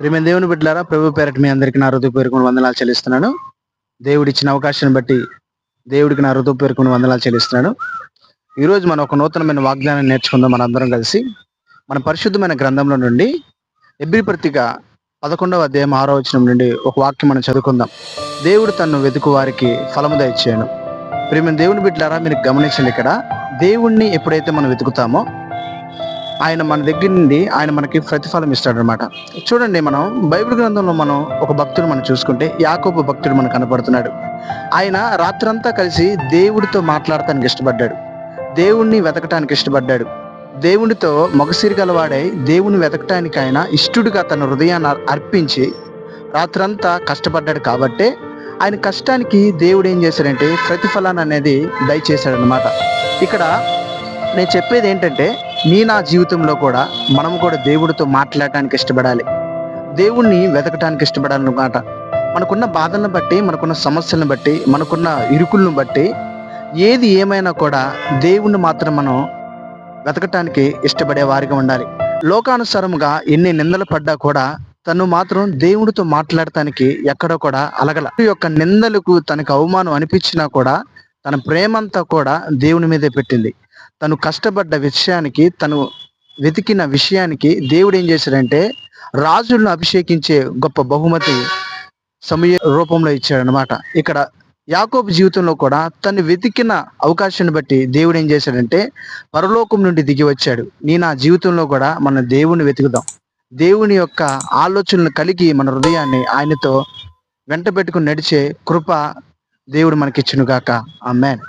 ప్రియమైన దేవుని బిడ్డలారా, ప్రభు పేరట మీ అందరికీ నా హృదయపూర్వకమైన వందనాలు చెల్లిస్తున్నాను. దేవుడిచ్చిన అవకాశాన్ని బట్టి దేవుడికి నా హృదయపూర్వకమైన వందనాలు చెల్లిస్తున్నాను. ఈరోజు మనం ఒక నూతనమైన వాగ్దానాన్ని నేర్చుకుందాం మనందరం కలిసి. మన పరిశుద్ధమైన గ్రంథంలో నుండి హెబ్రీ పత్రిక 11వ అధ్యాయం 6వ వచనం నుండి ఒక వాక్యం మనం చదువుకుందాం. దేవుడు తన్ను వెతుకు వారికి ఫలము దయచేయను. ప్రియమైన దేవుని బిడ్డలారా, మీరు గమనించండి, ఇక్కడ దేవుణ్ణి ఎప్పుడైతే మనం వెతుకుతామో ఆయన మన దగ్గర నుండి ఆయన మనకి ప్రతిఫలం ఇస్తాడనమాట. చూడండి, మనం బైబిల్ గ్రంథంలో మనం ఒక భక్తుడు మనం చూసుకుంటే యాకోబు భక్తుడు మనకు కనపడుతున్నాడు. ఆయన రాత్రంతా కలిసి దేవుడితో మాట్లాడటానికి ఇష్టపడ్డాడు, దేవుణ్ణి వెతకటానికి ఇష్టపడ్డాడు. దేవునితో మొగసిరి గలవాడై దేవుని వెతకటానికి ఆయన ఇష్టడుగా తన హృదయాన్ని అర్పించి రాత్రంతా కష్టపడ్డాడు. కాబట్టే ఆయన కష్టానికి దేవుడు ఏం చేశాడంటే ప్రతిఫలాన్ని అనేది దయచేశాడనమాట. ఇక్కడ నేను చెప్పేది ఏంటంటే, నా జీవితంలో కూడా మనం కూడా దేవుడితో మాట్లాడటానికి ఇష్టపడాలి, దేవుణ్ణి వెతకటానికి ఇష్టపడాలన్నమాట. మనకున్న బాధలను బట్టి, మనకున్న సమస్యలను బట్టి, మనకున్న ఇరుకులను బట్టి ఏది ఏమైనా కూడా దేవుణ్ణి మాత్రం మనం వెతకటానికి ఇష్టపడే వారిగా ఉండాలి. లోకానుసారముగా ఎన్ని నిందలు పడ్డా కూడా తను మాత్రం దేవుడితో మాట్లాడటానికి ఎక్కడో కూడా అలగల. యొక్క నిందలకు తనకు అవమానం అనిపించినా కూడా తన ప్రేమంతా కూడా దేవుని మీదే పెట్టింది. తను కష్టపడ్డ విషయానికి, తను వెతికిన విషయానికి దేవుడు ఏం చేశాడంటే రాజులను అభిషేకించే గొప్ప బహుమతి సమూయేలు రూపంలో ఇచ్చాడనమాట. ఇక్కడ యాకోబు జీవితంలో కూడా తను వెతికిన అవకాశాన్ని బట్టి దేవుడు ఏం చేశాడంటే పరలోకం నుండి దిగి వచ్చాడు. నా జీవితంలో కూడా మన దేవుని వెతుకుదాం. దేవుని యొక్క ఆలోచనలు కలిగి మన హృదయాన్ని ఆయనతో వెంట పెట్టుకుని నడిచే కృప దేవుడు మనకిచ్చునుగాక. ఆమేన్.